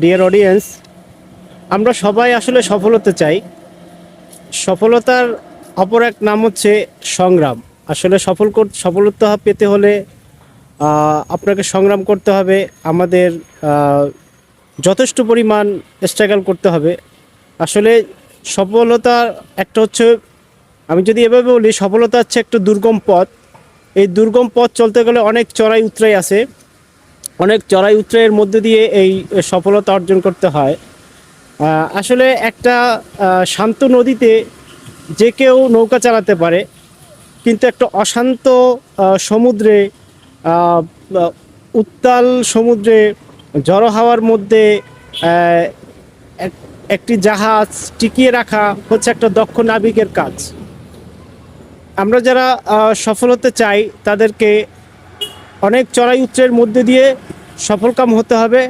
Dear audience, আমরা সবাই আসলে সফল হতে চাই। সফলতার অপর এক নাম হচ্ছে সংগ্রাম। আসলে সফলতা পেতে হলে আপনাকে সংগ্রাম করতে হবে। আমাদের যথেষ্ট পরিমাণ স্ট্রাগল করতে হবে। আসলে সফলতা একটা হচ্ছে, আমি যদি এভাবে বলি, সফলতা হচ্ছে একটা দুর্গম পথ। এই দুর্গম পথ চলতে গেলে অনেক চড়াই উতরাই আছে। অনেক চড়াই উতরাইয়ের মধ্যে দিয়ে এই সফলতা অর্জন করতে হয়। আসলে একটা শান্ত নদীতে যে কেউ নৌকা চালাতে পারে, কিন্তু একটা অশান্ত সমুদ্রে, আহ, আহ, উত্তাল সমুদ্রে ঝড়ো হাওয়ার মধ্যে আহ, একটি জাহাজ টিকিয়ে রাখা হচ্ছে একটা দক্ষ নাবিকের কাজ। আমরা যারা সফল হতে চাই তাদেরকে অনেক চড়াই উতরাইয়ের মধ্যে দিয়ে সফলকাম হতে হবে।